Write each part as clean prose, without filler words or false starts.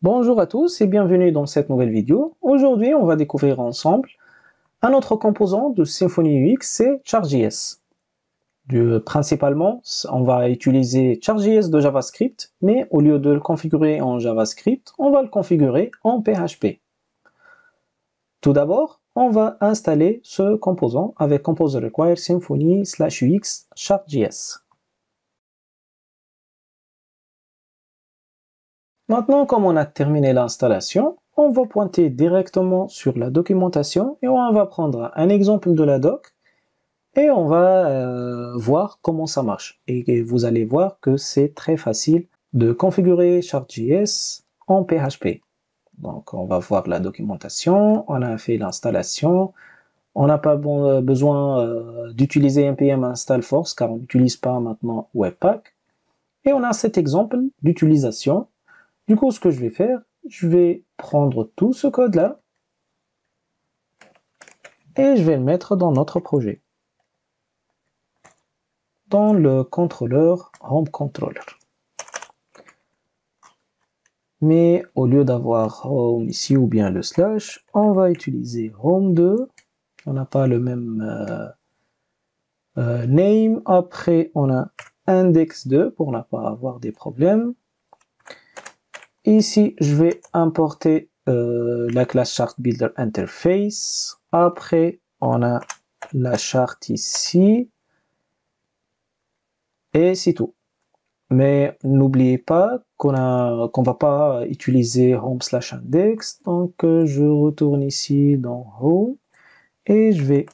Bonjour à tous et bienvenue dans cette nouvelle vidéo. Aujourd'hui, on va découvrir ensemble un autre composant de Symfony UX, c'est Chart.js. Principalement, on va utiliser Chart.js de JavaScript, mais au lieu de le configurer en JavaScript, on va le configurer en PHP. Tout d'abord, on va installer ce composant avec Composer Require Symfony/UX Chart.js. Maintenant, comme on a terminé l'installation, on va pointer directement sur la documentation et on va prendre un exemple de la doc et on va voir comment ça marche. Et vous allez voir que c'est très facile de configurer Chart.js en PHP. Donc on va voir la documentation, on a fait l'installation, on n'a pas besoin d'utiliser npm install force car on n'utilise pas maintenant Webpack. Et on a cet exemple d'utilisation. Du coup, ce que je vais faire, je vais prendre tout ce code-là et je vais le mettre dans notre projet, dans le contrôleur Home Controller. Mais au lieu d'avoir Home ici ou bien le slash, on va utiliser Home 2. On n'a pas le même name. Après, on a Index 2 pour ne pas avoir des problèmes. Ici, je vais importer la classe Chart Builder Interface. Après, on a la charte ici. Et c'est tout. Mais n'oubliez pas qu'on va pas utiliser home/index. Donc, je retourne ici dans Home. Et je vais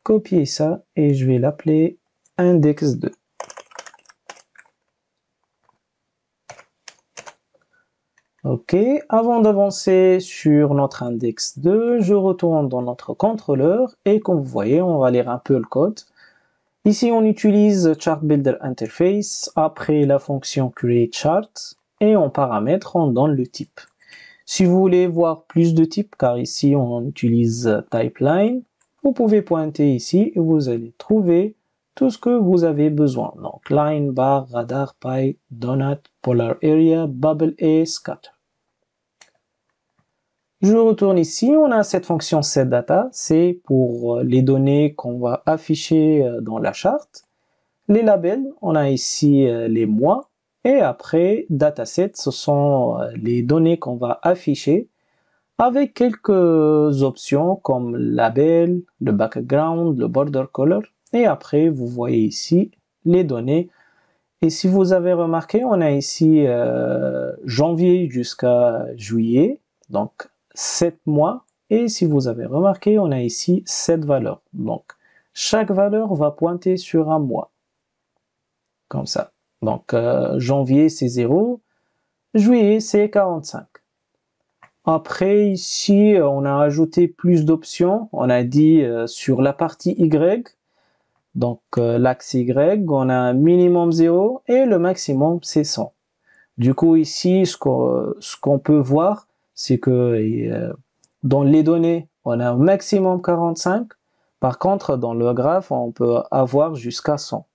copier ça et je vais l'appeler index2. Ok, avant d'avancer sur notre index 2, je retourne dans notre contrôleur et comme vous voyez, on va lire un peu le code. Ici, on utilise Chart Builder Interface, après la fonction createChart et en paramètre, on donne le type. Si vous voulez voir plus de types, car ici on utilise TypeLine, vous pouvez pointer ici et vous allez trouver tout ce que vous avez besoin. Donc line, bar, radar, pie, donut, polar area, bubble et scatter. Je retourne ici, on a cette fonction setData, c'est pour les données qu'on va afficher dans la charte. Les labels, on a ici les mois, et après, dataset, ce sont les données qu'on va afficher avec quelques options comme label, le background, le border color, et après, vous voyez ici les données. Et si vous avez remarqué, on a ici janvier jusqu'à juillet, donc 7 mois, et si vous avez remarqué, on a ici 7 valeurs. Donc, chaque valeur va pointer sur un mois, comme ça. Donc, janvier, c'est 0, juillet, c'est 45. Après, ici, on a ajouté plus d'options. On a dit sur la partie Y, donc l'axe Y, on a un minimum 0 et le maximum, c'est 100. Du coup, ici, ce qu'on peut voir, c'est que dans les données, on a un maximum 45. Par contre, dans le graphe, on peut avoir jusqu'à 100.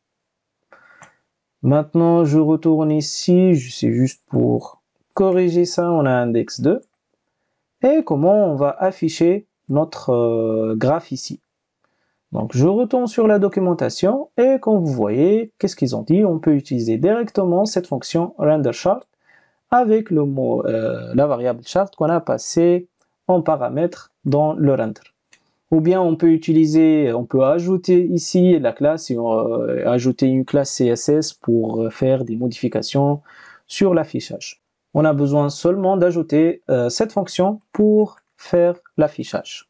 Maintenant, je retourne ici, c'est juste pour corriger ça, on a index 2. Et comment on va afficher notre graphe ici. Donc, je retourne sur la documentation et comme vous voyez, qu'est-ce qu'ils ont dit? On peut utiliser directement cette fonction renderChart avec le mot, la variable chart qu'on a passé en paramètre dans le render. Ou bien on peut ajouter ici la classe et ajouter une classe CSS pour faire des modifications sur l'affichage. On a besoin seulement d'ajouter cette fonction pour faire l'affichage.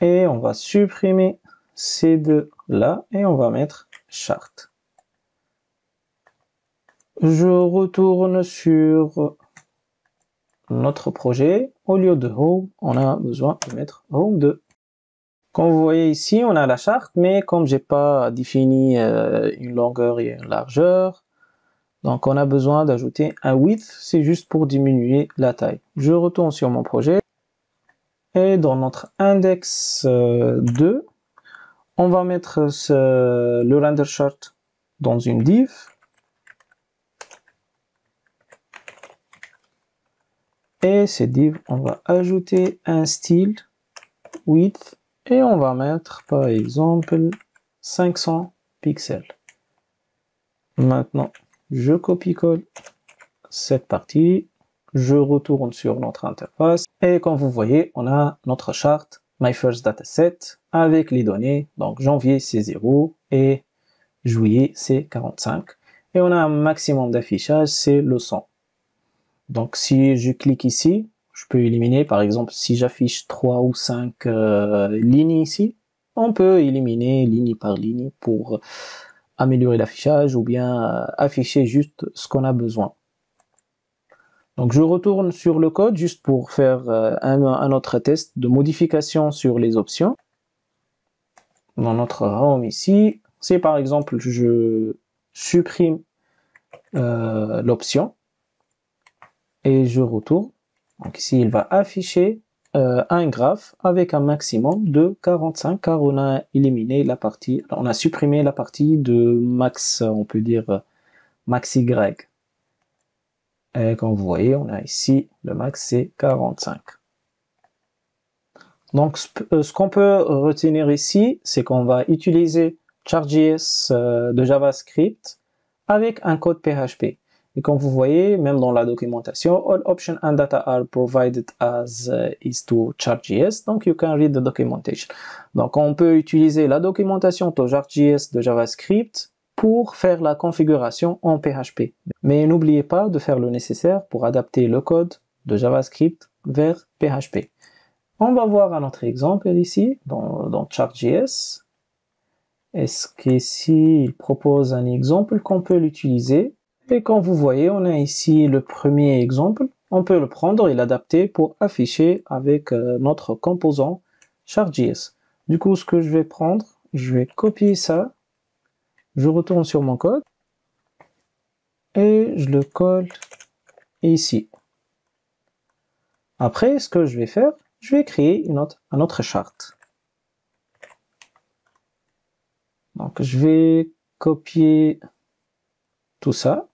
Et on va supprimer ces deux là et on va mettre chart. Je retourne sur notre projet. Au lieu de home, on a besoin de mettre home 2. Comme vous voyez ici, on a la charte, mais comme j'ai pas défini une longueur et une largeur, donc on a besoin d'ajouter un width, c'est juste pour diminuer la taille. Je retourne sur mon projet et dans notre index 2, on va mettre le render chart dans une div. Et cette div, on va ajouter un style width et on va mettre par exemple 500 pixels. Maintenant, je copie-colle cette partie, je retourne sur notre interface et comme vous voyez, on a notre charte My First Dataset avec les données. Donc janvier c'est 0 et juillet c'est 45 et on a un maximum d'affichage, c'est le 100. Donc si je clique ici, je peux éliminer, par exemple, si j'affiche 3 ou 5 lignes ici, on peut éliminer ligne par ligne pour améliorer l'affichage ou bien afficher juste ce qu'on a besoin. Donc je retourne sur le code juste pour faire un autre test de modification sur les options. Dans notre home ici, si par exemple je supprime l'option et je retourne, donc ici il va afficher un graphe avec un maximum de 45 car on a éliminé la partie, on a supprimé la partie de max, on peut dire max Y. Et comme vous voyez, on a ici le max c'est 45. Donc ce qu'on peut retenir ici, c'est qu'on va utiliser Chart.js de JavaScript avec un code PHP. Et comme vous voyez, même dans la documentation, all options and data are provided as is to Chart.js, donc you can read the documentation. Donc on peut utiliser la documentation de Chart.js de JavaScript pour faire la configuration en PHP. Mais n'oubliez pas de faire le nécessaire pour adapter le code de JavaScript vers PHP. On va voir un autre exemple ici, dans Chart.js. Est-ce qu'ici, il propose un exemple qu'on peut l'utiliser? Et comme vous voyez, on a ici le premier exemple. On peut le prendre et l'adapter pour afficher avec notre composant Chart.js. Du coup, ce que je vais prendre, je vais copier ça. Je retourne sur mon code. Et je le colle ici. Après, ce que je vais faire, je vais créer un autre charte. Donc, je vais copier tout ça.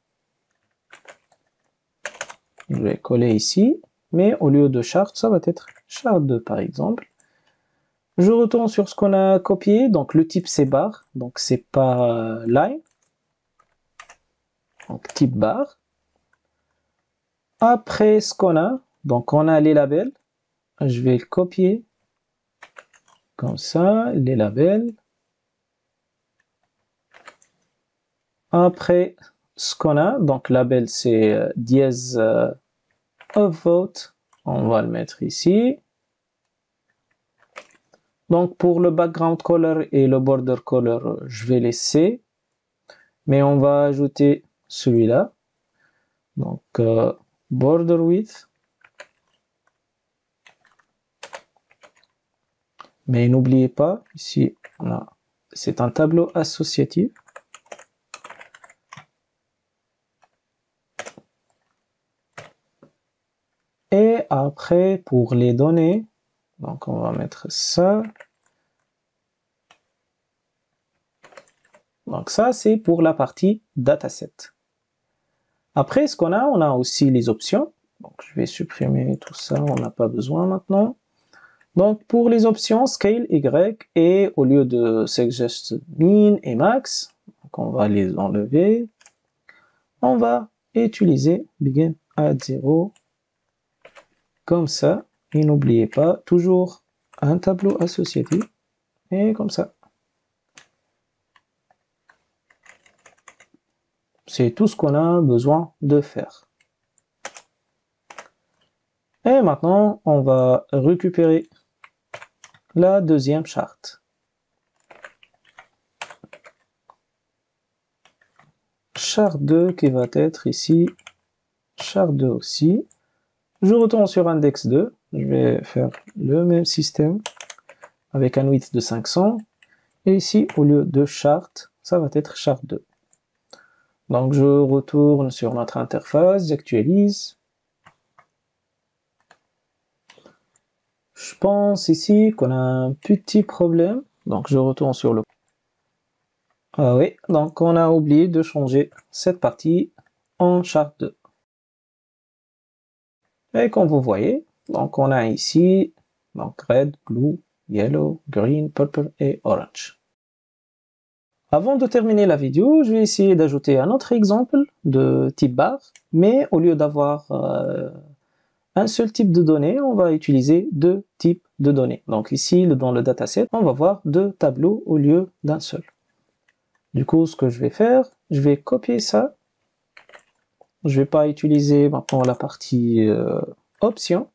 Je vais coller ici, mais au lieu de charte, ça va être charte 2 par exemple. Je retourne sur ce qu'on a copié, donc le type c'est bar, donc c'est pas line. Donc type bar. Après ce qu'on a, donc on a les labels. Je vais le copier comme ça, les labels. Après ce qu'on a, donc label c'est dièse of vote, on va le mettre ici. Donc pour le background color et le border color, je vais laisser, mais on va ajouter celui-là. Donc border width. Mais n'oubliez pas, ici, c'est un tableau associatif. Et après, pour les données, donc on va mettre ça. Donc ça, c'est pour la partie dataset. Après, ce qu'on a, on a aussi les options. Donc je vais supprimer tout ça, on n'a pas besoin maintenant. Donc pour les options, scale Y, et au lieu de suggest min et max, donc on va les enlever. On va utiliser begin at 0 comme ça. Et n'oubliez pas, toujours un tableau associatif. Et comme ça. C'est tout ce qu'on a besoin de faire. Et maintenant, on va récupérer la deuxième charte. Charte 2 qui va être ici. Charte 2 aussi. Je retourne sur index 2. Je vais faire le même système avec un width de 500. Et ici, au lieu de charte, ça va être charte 2. Donc je retourne sur notre interface, j'actualise. Je pense ici qu'on a un petit problème. Donc je retourne sur le... Ah oui, donc on a oublié de changer cette partie en charte 2. Et comme vous voyez, donc on a ici donc red, blue, yellow, green, purple et orange. Avant de terminer la vidéo, je vais essayer d'ajouter un autre exemple de type bar, mais au lieu d'avoir un seul type de données, on va utiliser deux types de données. Donc ici, dans le dataset, on va voir deux tableaux au lieu d'un seul. Du coup, ce que je vais faire, je vais copier ça. Je vais pas utiliser maintenant la partie option.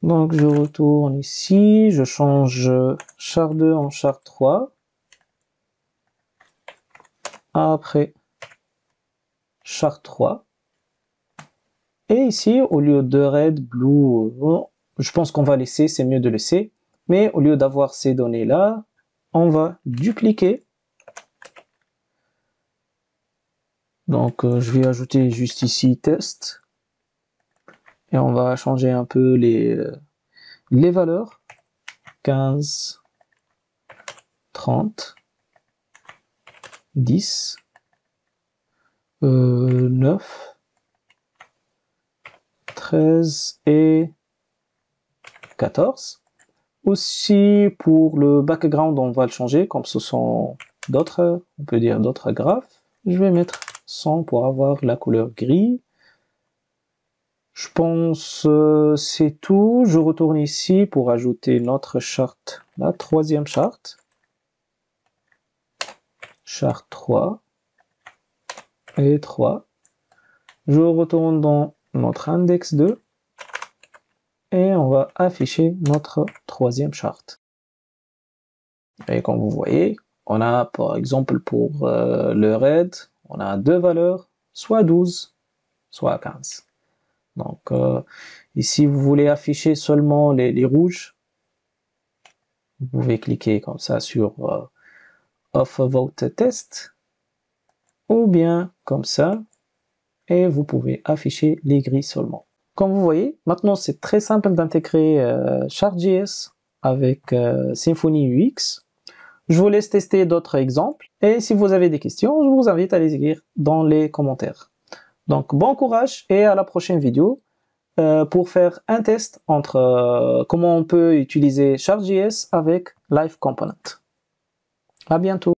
Donc je retourne ici, je change char2 en char3. Après char3. Et ici, au lieu de red, blue, je pense qu'on va laisser, c'est mieux de laisser. Mais au lieu d'avoir ces données-là, on va dupliquer. Donc je vais ajouter juste ici test. Et on va changer un peu les valeurs. 15, 30, 10, 9, 13 et 14. Aussi, pour le background, on va le changer, comme ce sont d'autres, on peut dire d'autres graphes. Je vais mettre 100 pour avoir la couleur gris. Je pense c'est tout. Je retourne ici pour ajouter notre charte, la troisième charte. Charte 3 et 3. Je retourne dans notre index 2 et on va afficher notre troisième charte. Et comme vous voyez, on a par exemple pour le red, on a deux valeurs, soit 12, soit 15. Donc ici, vous voulez afficher seulement les rouges, vous pouvez cliquer comme ça sur Off Vote Test, ou bien comme ça, et vous pouvez afficher les gris seulement. Comme vous voyez, maintenant c'est très simple d'intégrer Chart.js avec Symfony UX. Je vous laisse tester d'autres exemples. Et si vous avez des questions, je vous invite à les écrire dans les commentaires. Donc bon courage et à la prochaine vidéo pour faire un test entre comment on peut utiliser Chart.js avec Live Component. À bientôt.